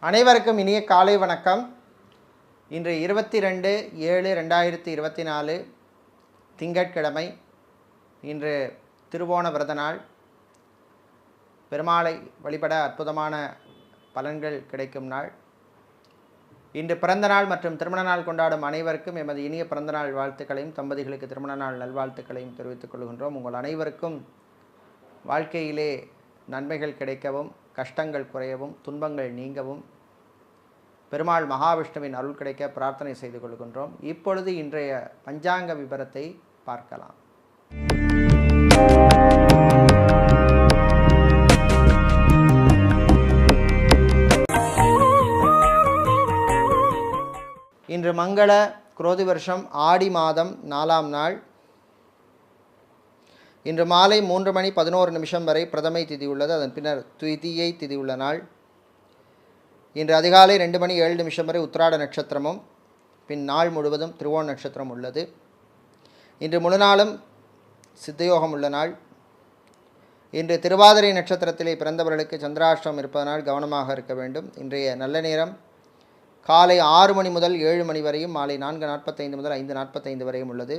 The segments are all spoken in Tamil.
அனைவருக்கும் இனிய காலை வணக்கம். இன்று 22/7/2024 திங்கட்கிழமை. இன்று திருவோண விரத நாள். பெருமாளை வழிபட அற்புதமான பலன்கள் கிடைக்கும் நாள். இன்று பிறந்த நாள் மற்றும் திருமண நாள் கொண்டாடும் அனைவருக்கும் எமது இனிய பிறந்தநாள் வாழ்த்துக்களையும் தம்பதிகளுக்கு திருமண நாள் நல்வாழ்த்துக்களையும் தெரிவித்துக் கொள்கின்றோம். உங்கள் அனைவருக்கும் வாழ்க்கையிலே நன்மைகள் கிடைக்கவும், கஷ்டங்கள் குறையவும், துன்பங்கள் நீங்கவும் பெருமாள் மகாவிஷ்ணுவின் அருள் கிடைக்க பிரார்த்தனை செய்து கொள்கின்றோம். இப்பொழுது இன்றைய பஞ்சாங்க விபரத்தை பார்க்கலாம். இன்று மங்கள குரோதி வருஷம் ஆடி மாதம் 4ஆம் நாள். இன்று மாலை 3:11 வரை பிரதமை திதி உள்ளது. அதன் பின்னர் துவிதியை திதி உள்ள நாள். இன்று அதிகாலை 2:07 வரை உத்திராட நட்சத்திரமும் பின் நாள் முழுவதும் திருவோண நட்சத்திரம் உள்ளது. இன்று முழு நாளும் சித்தயோகம் உள்ள நாள். இன்று திருவாதிரை நட்சத்திரத்திலே பிறந்தவர்களுக்கு சந்திராஷ்டிரம் இருப்பதனால் கவனமாக இருக்க வேண்டும். இன்றைய நல்ல நேரம் காலை 6 மணி முதல் 7 மணி வரையும், மாலை 4:45 முதல் 5:45 வரையும் உள்ளது.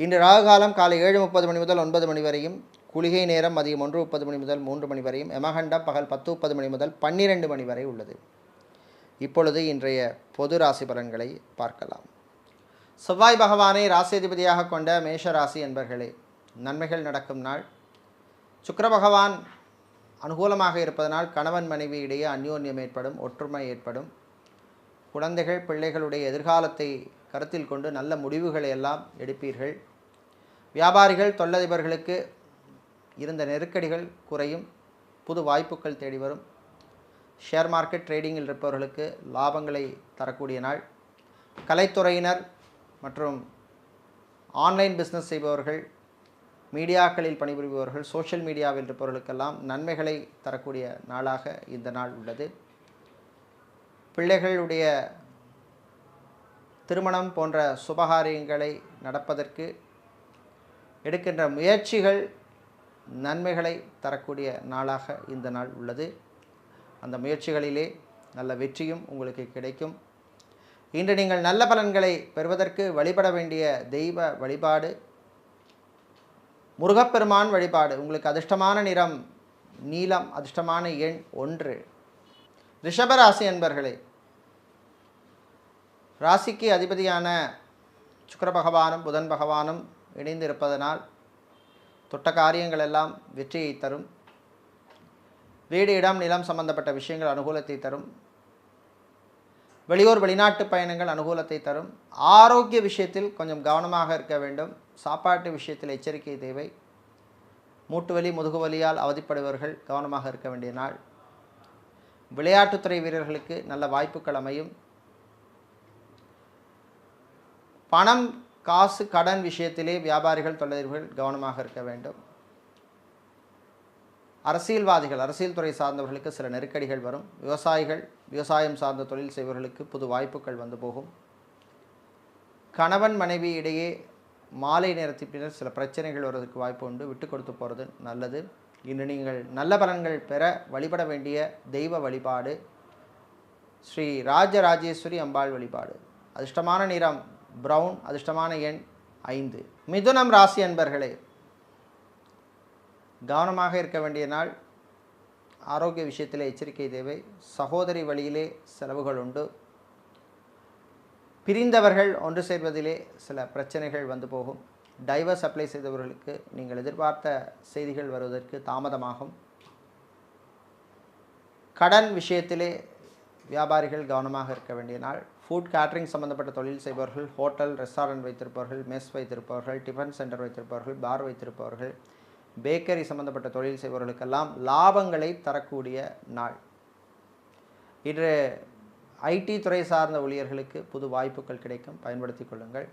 இன்று ராகுகாலம் காலை 7:30 மணி முதல் 9 மணி வரையும், குளிகை நேரம் மதியம் 1:30 மணி முதல் 3 மணி வரையும், யமகண்டம் பகல் 10:30 மணி முதல் 12 மணி வரை உள்ளது. இப்பொழுது இன்றைய பொது ராசி பலன்களை பார்க்கலாம். செவ்வாய் பகவானை ராசியதிபதியாக கொண்ட மேஷ ராசி என்பர்களே, நன்மைகள் நடக்கும் நாள். சுக்கிர பகவான் அனுகூலமாக இருப்பதனால் கணவன் மனைவி இடையே அந்யோன்யம் ஏற்படும், ஒற்றுமை ஏற்படும். குழந்தைகள் பிள்ளைகளுடைய எதிர்காலத்தை கருத்தில் கொண்டு நல்ல முடிவுகளை எல்லாம் எடுப்பீர்கள். வியாபாரிகள் தொழிலதிபர்களுக்கு இருந்த நெருக்கடிகள் குறையும், புது வாய்ப்புகள் தேடி வரும். ஷேர் மார்க்கெட் ட்ரேடிங்கில் இருப்பவர்களுக்கு லாபங்களை தரக்கூடிய நாள். கலைத்துறையினர் மற்றும் ஆன்லைன் பிஸ்னஸ் செய்பவர்கள், மீடியாக்களில் பணிபுரிபவர்கள், சோஷியல் மீடியாவில் இருப்பவர்களுக்கெல்லாம் நன்மைகளை தரக்கூடிய நாளாக இந்த நாள் உள்ளது. பிள்ளைகளுடைய திருமணம் போன்ற சுபகாரியங்களை நடப்பதற்கு எடுக்கின்ற முயற்சிகள் நன்மைகளை தரக்கூடிய நாளாக இந்த நாள் உள்ளது. அந்த முயற்சிகளிலே நல்ல வெற்றியும் உங்களுக்கு கிடைக்கும். இன்று நீங்கள் நல்ல பலன்களை பெறுவதற்கு வழிபட வேண்டிய தெய்வ வழிபாடு முருகப்பெருமான் வழிபாடு. உங்களுக்கு அதிர்ஷ்டமான நிறம் நீலம், அதிர்ஷ்டமான எண் 1. ரிஷபராசி என்பர்களே, ராசிக்கு அதிபதியான சுக்கிர பகவானும் புதன் பகவானும் இணைந்து இருப்பதனால் தொட்ட காரியங்கள் எல்லாம் வெற்றியை தரும். வீடு இடம் நிலம் சம்பந்தப்பட்ட விஷயங்கள் அனுகூலத்தை தரும். வெளியூர் வெளிநாட்டு பயணங்கள் அனுகூலத்தை தரும். ஆரோக்கிய விஷயத்தில் கொஞ்சம் கவனமாக இருக்க வேண்டும். சாப்பாட்டு விஷயத்தில் எச்சரிக்கை தேவை. மூட்டு வலி முதுகு வலியால் அவதிப்படுபவர்கள் கவனமாக இருக்க வேண்டிய நாள். விளையாட்டுத்துறை வீரர்களுக்கு நல்ல வாய்ப்புகள் அமையும். பணம் காசு கடன் விஷயத்திலே வியாபாரிகள் தொழிலதிபர்கள் கவனமாக இருக்க வேண்டும். அரசியல்வாதிகள் அரசியல் துறை சார்ந்தவர்களுக்கு சில நெருக்கடிகள் வரும். விவசாயிகள் விவசாயம் சார்ந்த தொழில் செய்பவர்களுக்கு புது வாய்ப்புகள் வந்து போகும். கணவன் மனைவி இடையே மாலை நேரத்தின் பின்னர் சில பிரச்சனைகள் வருவதற்கு வாய்ப்பு உண்டு. விட்டு கொடுத்து போகிறது நல்லது. இன்று நீங்கள் நல்ல பலன்கள் பெற வழிபட வேண்டிய தெய்வ வழிபாடு ஸ்ரீ ராஜராஜேஸ்வரி அம்பாள் வழிபாடு. அதிர்ஷ்டமான நிறம் பிரவுன், அதிர்ஷ்டமான எண் 5. மிதுனம் ராசி அன்பர்களே, கவனமாக இருக்க வேண்டிய நாள். ஆரோக்கிய விஷயத்தில் எச்சரிக்கை தேவை. சகோதரி வழியிலே செலவுகள் உண்டு. பிரிந்தவர்கள் ஒன்று சேர்வதிலே சில பிரச்சனைகள் வந்து போகும். டைவர்ஸ் அப்ளை செய்தவர்களுக்கு நீங்கள் எதிர்பார்த்த செய்திகள் வருவதற்கு தாமதமாகும். கடன் விஷயத்திலே வியாபாரிகள் கவனமாக இருக்க வேண்டிய நாள். ஃபுட் கேட்ரிங் சம்பந்தப்பட்ட தொழில் செய்பவர்கள், ஹோட்டல் ரெஸ்டாரண்ட் வைத்திருப்பவர்கள், மெஸ் வைத்திருப்பவர்கள், டிஃபன் சென்டர் வைத்திருப்பவர்கள், பார் வைத்திருப்பவர்கள், பேக்கரி சம்பந்தப்பட்ட தொழில் செய்பவர்களுக்கெல்லாம் லாபங்களை தரக்கூடிய நாள். இன்று ஐடி துறை சார்ந்த ஊழியர்களுக்கு புது வாய்ப்புகள் கிடைக்கும், பயன்படுத்தி கொள்ளுங்கள்.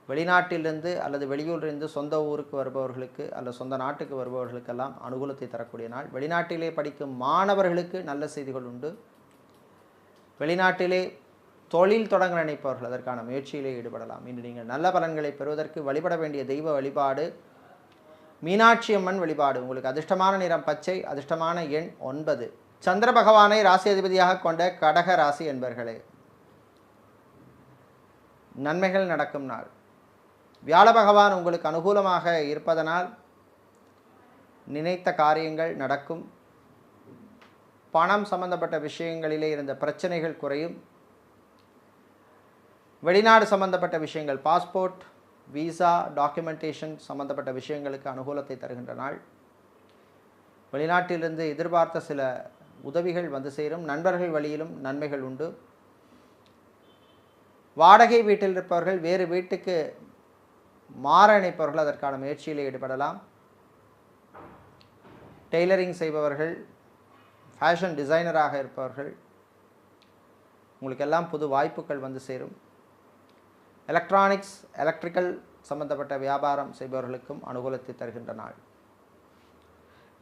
வெளிநாட்டிலிருந்து அல்லது வெளியூரிலிருந்து சொந்த ஊருக்கு வருபவர்களுக்கு அல்லது சொந்த நாட்டுக்கு வருபவர்களுக்கெல்லாம் அனுகூலத்தை தரக்கூடிய நாள். வெளிநாட்டிலே படிக்கும் மாணவர்களுக்கு நல்ல செய்திகள் உண்டு. வெளிநாட்டிலே தொழில் தொடங்க நினைப்பவர்கள் அதற்கான முயற்சியிலே ஈடுபடலாம். இன்று நீங்கள் நல்ல பலன்களை பெறுவதற்கு வழிபட வேண்டிய தெய்வ வழிபாடு மீனாட்சி அம்மன் வழிபாடு. உங்களுக்கு அதிர்ஷ்டமான நிறம் பச்சை, அதிர்ஷ்டமான எண் 9. சந்திர பகவானை ராசி அதிபதியாக கொண்ட கடக ராசி என்பர்களே, நன்மைகள் நடக்கும் நாள். வியாழ பகவான் உங்களுக்கு அனுகூலமாக இருப்பதனால் நினைத்த காரியங்கள் நடக்கும். பணம் சம்பந்தப்பட்ட விஷயங்களிலே இருந்த பிரச்சனைகள் குறையும். வெளிநாடு சம்பந்தப்பட்ட விஷயங்கள், பாஸ்போர்ட், விசா, டாக்குமெண்டேஷன் சம்பந்தப்பட்ட விஷயங்களுக்கு அனுகூலத்தை தருகின்ற நாள். வெளிநாட்டிலிருந்து எதிர்பார்த்த சில உதவிகள் வந்து சேரும். நண்பர்கள் வழியிலும் நன்மைகள் உண்டு. வாடகை வீட்டில் இருப்பவர்கள் வேறு வீட்டுக்கு மாற நினைப்பவர்கள் அதற்கான முயற்சியில் ஈடுபடலாம். டெய்லரிங் செய்பவர்கள், ஃபேஷன் டிசைனராக இருப்பவர்கள், உங்களுக்கெல்லாம் புது வாய்ப்புகள் வந்து சேரும். எலக்ட்ரானிக்ஸ், எலக்ட்ரிக்கல் சம்பந்தப்பட்ட வியாபாரம் செய்பவர்களுக்கும் அனுகூலத்தை தருகின்ற நாள்.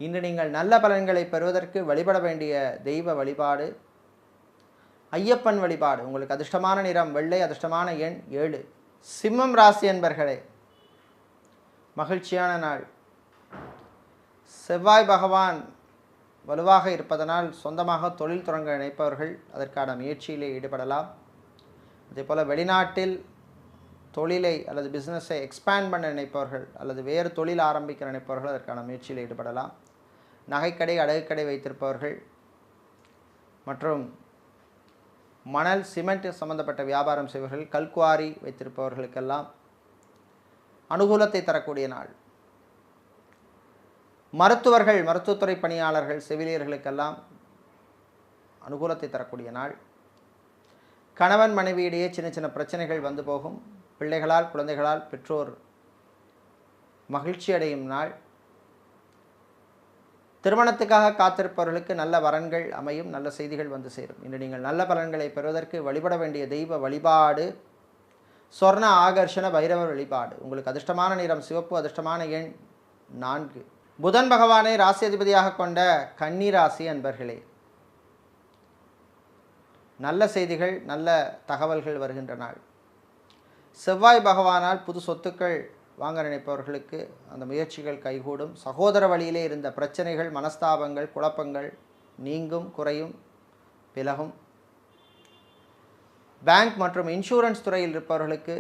இன்று நீங்கள் நல்ல பலன்களை பெறுவதற்கு வழிபட வேண்டிய தெய்வ வழிபாடு ஐயப்பன் வழிபாடு. உங்களுக்கு அதிர்ஷ்டமான நிறம் வெள்ளை, அதிர்ஷ்டமான எண் 7. சிம்மம் ராசி என்பர்களே, மகிழ்ச்சியான நாள். செவ்வாய் பகவான் வலுவாக இருப்பதனால் சொந்தமாக தொழில் தொடங்க நினைப்பவர்கள் அதற்கான முயற்சியிலே ஈடுபடலாம். அதேபோல் வெளிநாட்டில் தொழிலை அல்லது பிஸ்னஸை எக்ஸ்பேண்ட் பண்ண நினைப்பவர்கள் அல்லது வேறு தொழில் ஆரம்பிக்க நினைப்பவர்கள் அதற்கான முயற்சியில் ஈடுபடலாம். நகைக்கடை, அடகுக்கடை வைத்திருப்பவர்கள் மற்றும் மணல், சிமெண்ட் சம்பந்தப்பட்ட வியாபாரம் செய்பவர்கள், கல்குவாரி வைத்திருப்பவர்களுக்கெல்லாம் அனுகூலத்தை தரக்கூடிய நாள். மருத்துவர்கள், மருத்துவத்துறை பணியாளர்கள், செவிலியர்களுக்கெல்லாம் அனுகூலத்தை தரக்கூடிய நாள். கணவன் மனைவியிடையே சின்ன சின்ன பிரச்சனைகள் வந்து போகும். பிள்ளைகளால், குழந்தைகளால் பெற்றோர் மகிழ்ச்சி அடையும் நாள். திருமணத்துக்காக காத்திருப்பவர்களுக்கு நல்ல வரன்கள் அமையும், நல்ல செய்திகள் வந்து சேரும். இன்று நீங்கள் நல்ல பலன்களை பெறுவதற்கு வழிபட வேண்டிய தெய்வ வழிபாடு சொர்ண ஆகர்ஷண பைரவர் வழிபாடு. உங்களுக்கு அதிர்ஷ்டமான நிறம் சிவப்பு, அதிர்ஷ்டமான எண் 4. புதன் பகவானை ராசி அதிபதியாக கொண்ட கன்னி ராசி அன்பர்களே, நல்ல செய்திகள், நல்ல தகவல்கள் வருகின்ற நாள். செவ்வாய் பகவானால் புது சொத்துக்கள் வாங்க நினைப்பவர்களுக்கு அந்த முயற்சிகள் கைகூடும். சகோதர வழியிலே இருந்த பிரச்சனைகள், மனஸ்தாபங்கள், குழப்பங்கள் நீங்கும், குறையும், விலகும். பேங்க் மற்றும் இன்சூரன்ஸ் துறையில் இருப்பவர்களுக்கு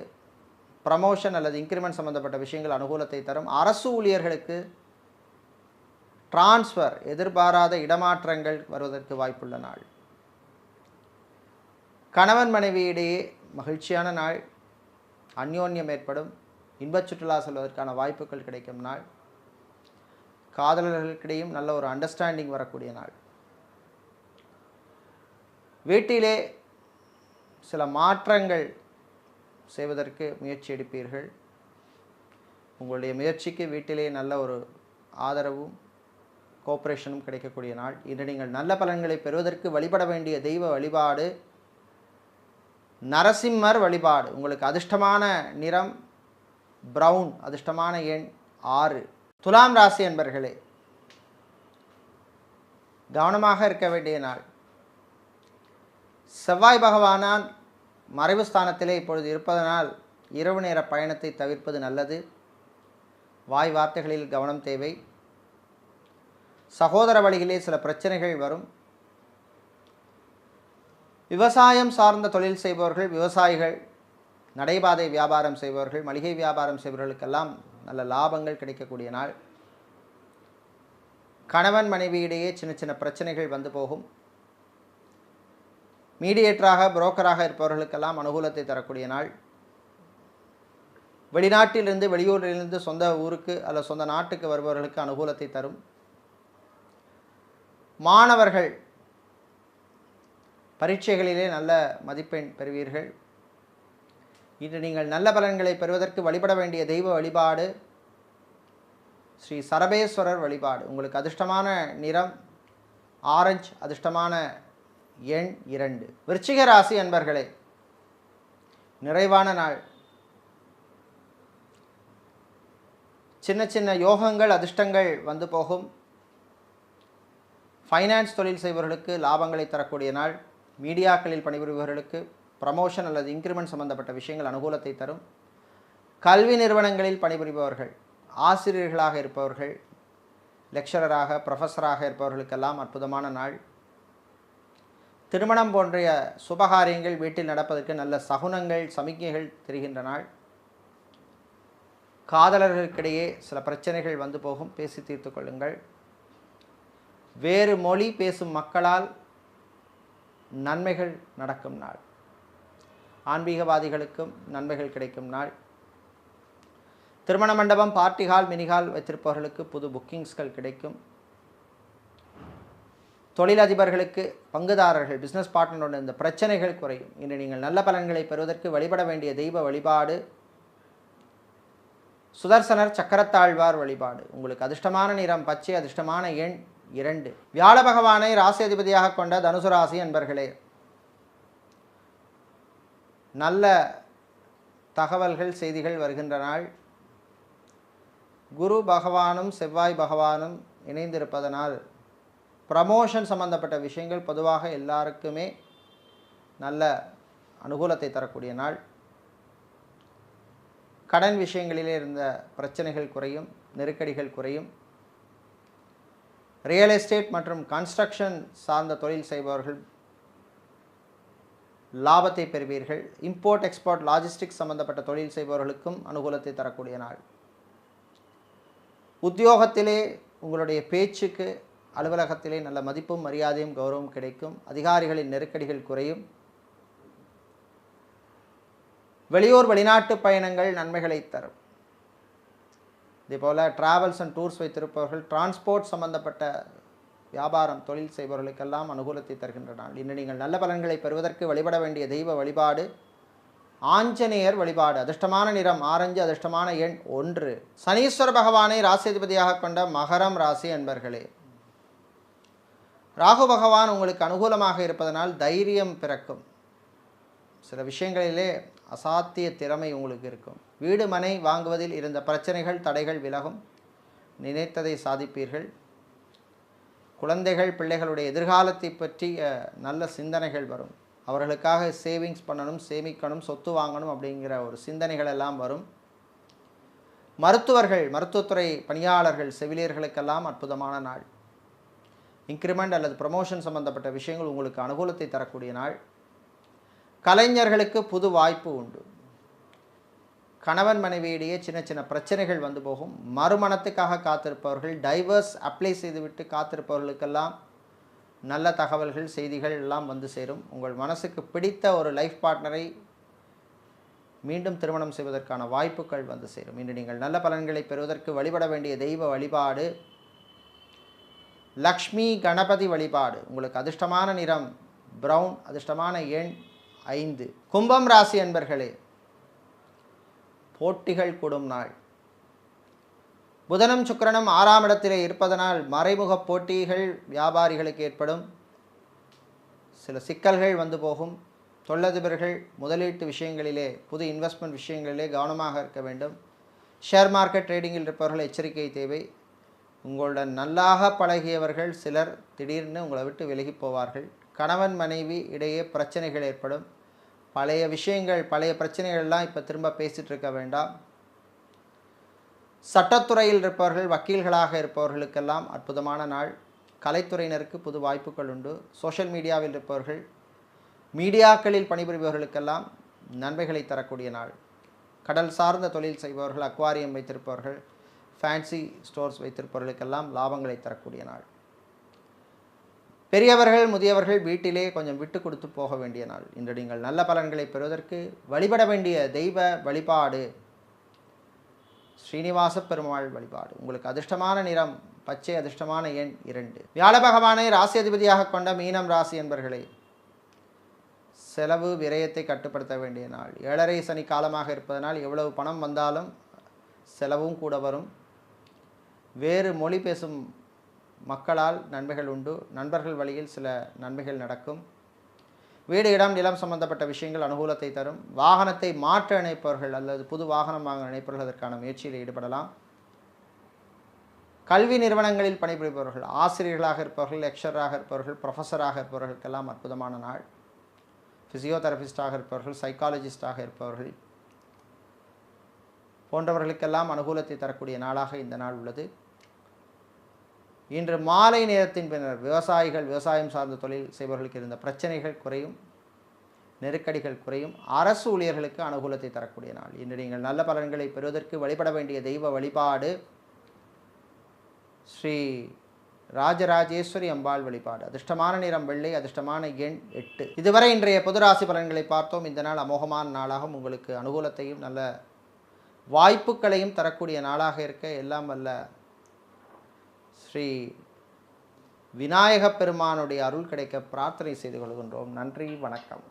ப்ரமோஷன் அல்லது இன்க்ரிமெண்ட் சம்பந்தப்பட்ட விஷயங்கள் அனுகூலத்தை தரும். அரசு ஊழியர்களுக்கு டிரான்ஸ்ஃபர், எதிர்பாராத இடமாற்றங்கள் வருவதற்கு வாய்ப்புள்ள நாள். கணவன் மனைவியிடையே மகிழ்ச்சியான நாள். அந்யோன்யம் ஏற்படும். இன்பச் சுற்றுலா செல்வதற்கான வாய்ப்புகள் கிடைக்கும் நாள். காதலர்களுக்கிடையும் நல்ல ஒரு அண்டர்ஸ்டாண்டிங் வரக்கூடிய நாள். வீட்டிலே சில மாற்றங்கள் செய்வதற்கு முயற்சி எடுப்பீர்கள். உங்களுடைய முயற்சிக்கு வீட்டிலே நல்ல ஒரு ஆதரவும் கோஆப்ரேஷனும் கிடைக்கக்கூடிய நாள். இன்று நீங்கள் நல்ல பலன்களை பெறுவதற்கு வழிபட வேண்டிய தெய்வ வழிபாடு நரசிம்மர் வழிபாடு. உங்களுக்கு அதிர்ஷ்டமான நிறம் பிரவுன், அதிர்ஷ்டமான எண் 6. துலாம் ராசி என்பர்களே, கவனமாக இருக்க வேண்டிய நாள். செவ்வாய் பகவானால் மறைவு ஸ்தானத்திலே இப்பொழுது இருப்பதனால் இரவு நேர பயணத்தை தவிர்ப்பது நல்லது. வாய் வார்த்தைகளில் கவனம் தேவை. சகோதர வழியிலே சில பிரச்சனைகள் வரும். விவசாயம் சார்ந்த தொழில் செய்பவர்கள், விவசாயிகள், நடைபாதை வியாபாரம் செய்பவர்கள், மளிகை வியாபாரம் செய்பவர்களுக்கெல்லாம் நல்ல லாபங்கள் கிடைக்கக்கூடிய நாள். கணவன் மனைவியிடையே சின்ன சின்ன பிரச்சனைகள் வந்து போகும். மீடியேட்டராக, புரோக்கராக இருப்பவர்களுக்கெல்லாம் அனுகூலத்தை தரக்கூடிய நாள். வெளிநாட்டிலிருந்து, வெளியூரிலிருந்து சொந்த ஊருக்கு அல்லது சொந்த நாட்டுக்கு வருபவர்களுக்கு அனுகூலத்தை தரும். மாணவர்கள் பரீட்சைகளிலே நல்ல மதிப்பெண் பெறுவீர்கள். இன்று நீங்கள் நல்ல பலன்களை பெறுவதற்கு வழிபட வேண்டிய தெய்வ வழிபாடு ஸ்ரீ சரபேஸ்வரர் வழிபாடு. உங்களுக்கு அதிர்ஷ்டமான நிறம் ஆரஞ்சு, அதிர்ஷ்டமான எண் 2. விருச்சிக ராசி அன்பர்களே, நிறைவான நாள். சின்ன சின்ன யோகங்கள், அதிர்ஷ்டங்கள் வந்து போகும். ஃபைனான்ஸ் தொழில் செய்பவர்களுக்கு லாபங்களை தரக்கூடிய நாள். மீடியாக்களில் பணிபுரிபவர்களுக்கு ப்ரமோஷன் அல்லது இன்க்ரிமெண்ட் சம்பந்தப்பட்ட விஷயங்கள் அனுகூலத்தை தரும். கல்வி நிறுவனங்களில் பணிபுரிபவர்கள், ஆசிரியர்களாக இருப்பவர்கள், லெக்சரராக, ப்ரொஃபஸராக இருப்பவர்களுக்கெல்லாம் அற்புதமான நாள். திருமணம் போன்ற சுபகாரியங்கள் வீட்டில் நடப்பதற்கு நல்ல சகுனங்கள் சமிக்ஞைகள் தெரிகின்ற நாள். காதலர்களுக்கிடையே சில பிரச்சனைகள் வந்து போகும், பேசி தீர்த்து கொள்ளுங்கள். வேறு மொழி பேசும் மக்களால் நன்மைகள் நடக்கும் நாள். ஆன்மீகவாதிகளுக்கும் நன்மைகள் கிடைக்கும் நாள். திருமண மண்டபம், பார்ட்டி ஹால், மினி ஹால் வைத்திருப்பவர்களுக்கு புது புக்கிங்ஸ்கள் கிடைக்கும். தொழிலதிபர்களுக்கு, பங்குதாரர்கள், பிஸ்னஸ் பார்ட்னரோட இந்த பிரச்சனைகள் குறையும். இன்று நீங்கள் நல்ல பலன்களை பெறுவதற்கு வழிபட வேண்டிய தெய்வ வழிபாடு சுதர்சனர் சக்கரத்தாழ்வார் வழிபாடு. உங்களுக்கு அதிர்ஷ்டமான நிறம் பச்சை, அதிர்ஷ்டமான எண் 2. வியாழ பகவானை ராசி அதிபதியாக கொண்ட தனுசு ராசி அன்பர்களே, நல்ல தகவல்கள் செய்திகள் வருகின்ற நாள். குரு பகவானும் செவ்வாய் பகவானும் இணைந்திருப்பதனால் ப்ரமோஷன் சம்பந்தப்பட்ட விஷயங்கள் பொதுவாக எல்லாருக்குமே நல்ல அனுகூலத்தை தரக்கூடிய நாள். கடன் விஷயங்களிலே இருந்த பிரச்சனைகள் குறையும், நெருக்கடிகள் குறையும். ரியல் எஸ்டேட் மற்றும் கன்ஸ்ட்ரக்ஷன் சார்ந்த தொழில் செய்பவர்கள் லாபத்தை பெறுவீர்கள். இம்போர்ட் எக்ஸ்போர்ட் லாஜிஸ்டிக்ஸ் சம்பந்தப்பட்ட தொழில் செய்பவர்களுக்கும் அனுகூலத்தை தரக்கூடிய நாள். உத்தியோகத்திலே உங்களுடைய பேச்சுக்கு அலுவலகத்திலே நல்ல மதிப்பும் மரியாதையும் கௌரவம் கிடைக்கும். அதிகாரிகளின் நெருக்கடிகள் குறையும். வெளியூர் வெளிநாட்டு பயணங்கள் நன்மைகளை தரும். இதேபோல் ட்ராவல்ஸ் அண்ட் டூர்ஸ் வைத்திருப்பவர்கள், டிரான்ஸ்போர்ட் சம்பந்தப்பட்ட வியாபாரம் தொழில் செய்பவர்களுக்கெல்லாம் அனுகூலத்தை தருகின்ற நாள். இன்று நீங்கள் நல்ல பலன்களை பெறுவதற்கு வழிபட வேண்டிய தெய்வ வழிபாடு ஆஞ்சநேயர் வழிபாடு. அதிர்ஷ்டமான நிறம் ஆரஞ்சு, அதிர்ஷ்டமான எண் 1. சனீஸ்வர பகவானை ராசிதிபதியாக கொண்ட மகரம் ராசி அன்பர்களே, ராகு பகவான் உங்களுக்கு அனுகூலமாக இருப்பதனால் தைரியம் பிறக்கும். சில விஷயங்களிலே அசாத்திய திறமை உங்களுக்கு இருக்கும். வீடு மனை வாங்குவதில் இருந்த பிரச்சனைகள் தடைகள் விலகும். நினைத்ததை சாதிப்பீர்கள். குழந்தைகள் பிள்ளைகளுடைய எதிர்காலத்தை பற்றிய நல்ல சிந்தனைகள் வரும். அவர்களுக்காக சேவிங்ஸ் பண்ணணும், சேமிக்கணும், சொத்து வாங்கணும் அப்படிங்கிற ஒரு சிந்தனைகள் எல்லாம் வரும். மருத்துவர்கள், மருத்துவத்துறை பணியாளர்கள், செவிலியர்களுக்கெல்லாம் அற்புதமான நாள். இன்க்ரிமெண்ட் அல்லது ப்ரமோஷன் சம்பந்தப்பட்ட விஷயங்கள் உங்களுக்கு அனுகூலத்தை தரக்கூடிய நாள். கலைஞர்களுக்கு புது வாய்ப்பு உண்டு. கணவன் மனைவியிடையே சின்ன சின்ன பிரச்சனைகள் வந்து போகும். மறுமணத்துக்காக காத்திருப்பவர்கள், டைவர்ஸ் அப்ளை செய்துவிட்டு காத்திருப்பவர்களுக்கெல்லாம் நல்ல தகவல்கள் செய்திகள் எல்லாம் வந்து சேரும். உங்கள் மனசுக்கு பிடித்த ஒரு லைஃப் பார்ட்னரை மீண்டும் திருமணம் செய்வதற்கான வாய்ப்புகள் வந்து சேரும். இன்று நீங்கள் நல்ல பலன்களை பெறுவதற்கு வழிபட வேண்டிய தெய்வ வழிபாடு லக்ஷ்மி கணபதி வழிபாடு. உங்களுக்கு அதிர்ஷ்டமான நிறம் பிரவுன், அதிர்ஷ்டமான எண் 5. கும்பம் ராசி அன்பர்களே, போட்டிகள் கூடும் நாள். புதனும் சுக்கிரனும் 6ஆம் இடத்திலே இருப்பதனால் மறைமுக போட்டிகள் வியாபாரிகளுக்கு ஏற்படும். சில சிக்கல்கள் வந்து போகும். தொழிலதிபர்கள் முதலீட்டு விஷயங்களிலே, புது இன்வெஸ்ட்மெண்ட் விஷயங்களிலே கவனமாக இருக்க வேண்டும். ஷேர் மார்க்கெட் ட்ரேடிங்கில் இருப்பவர்கள் எச்சரிக்கை தேவை. உங்களுடன் நல்லாக பழகியவர்கள் சிலர் திடீர்னு உங்களை விட்டு விலகி போவார்கள். கணவன் மனைவி இடையே பிரச்சனைகள் ஏற்படும். பழைய விஷயங்கள், பழைய பிரச்சனைகள்லாம் இப்போ திரும்ப பேசிகிட்டு இருக்க வேண்டாம். சட்டத்துறையில் இருப்பவர்கள், வக்கீல்களாக இருப்பவர்களுக்கெல்லாம் அற்புதமான நாள். கலைத்துறையினருக்கு புது வாய்ப்புகள் உண்டு. சோஷியல் மீடியாவில் இருப்பவர்கள், மீடியாக்களில் பணிபுரிபவர்களுக்கெல்லாம் நன்மைகளை தரக்கூடிய நாள். கடல் சார்ந்த தொழில் செய்பவர்கள், அக்வாரியம் வைத்திருப்பவர்கள், ஃபேன்சி ஸ்டோர்ஸ் வைத்திருப்பவர்களுக்கெல்லாம் லாபங்களை தரக்கூடிய நாள். பெரியவர்கள் முதியவர்கள் வீட்டிலே கொஞ்சம் விட்டு கொடுத்து போக வேண்டிய நாள். இன்று நீங்கள் நல்ல பலன்களை பெறுவதற்கு வழிபட வேண்டிய தெய்வ வழிபாடு ஸ்ரீனிவாச பெருமாள் வழிபாடு. உங்களுக்கு அதிர்ஷ்டமான நிறம் பச்சை, அதிர்ஷ்டமான எண் 2. வியாழ பகவானை ராசி அதிபதியாக கொண்ட மீனம் ராசி என்பர்களே, செலவு விரயத்தை கட்டுப்படுத்த வேண்டிய நாள். 7.5 சனி காலமாக இருப்பதனால் எவ்வளவு பணம் வந்தாலும் செலவும் கூட வரும். வேறு மொழி பேசும் மக்களால் நன்மைகள் உண்டு. நண்பர்கள் வழியில் சில நன்மைகள் நடக்கும். வீடு இடம் நிலம் சம்பந்தப்பட்ட விஷயங்கள் அனுகூலத்தை தரும். வாகனத்தை மாற்ற நினைப்பவர்கள் அல்லது புது வாகனம் வாங்க நினைப்பவர்கள் அதற்கான முயற்சியில் ஈடுபடலாம். கல்வி நிறுவனங்களில் பணிபுரிபவர்கள், ஆசிரியர்களாக இருப்பவர்கள், லெக்சராக இருப்பவர்கள், ப்ரொஃபஸராக இருப்பவர்களுக்கெல்லாம் அற்புதமான நாள். ஃபிசியோதெரபிஸ்டாக இருப்பவர்கள், சைக்காலஜிஸ்டாக இருப்பவர்கள் போன்றவர்களுக்கெல்லாம் அனுகூலத்தை தரக்கூடிய நாளாக இந்த நாள் உள்ளது. இன்று மாலை நேரத்தின் பின்னர் விவசாயிகள், விவசாயம் சார்ந்த தொழில் செய்பவர்களுக்கு இருந்த பிரச்சனைகள் குறையும், நெருக்கடிகள் குறையும். அரசு ஊழியர்களுக்கு அனுகூலத்தை தரக்கூடிய நாள். இன்று நீங்கள் நல்ல பலன்களை பெறுவதற்கு வழிபட வேண்டிய தெய்வ வழிபாடு ஸ்ரீ ராஜராஜேஸ்வரி அம்பாள் வழிபாடு. அதிர்ஷ்டமான நிறம் வெள்ளை, அதிர்ஷ்டமான எண் 8. இதுவரை இன்றைய பொது ராசி பலன்களை பார்த்தோம். இந்த நாள் அமோகமான நாளாகவும் உங்களுக்கு அனுகூலத்தையும் நல்ல வாய்ப்புகளையும் தரக்கூடிய நாளாக இருக்க எல்லாம் வல்ல ஸ்ரீ விநாயகப் பெருமானுடைய அருள் கிடைக்க பிரார்த்தனை செய்து கொள்கின்றோம். நன்றி, வணக்கம்.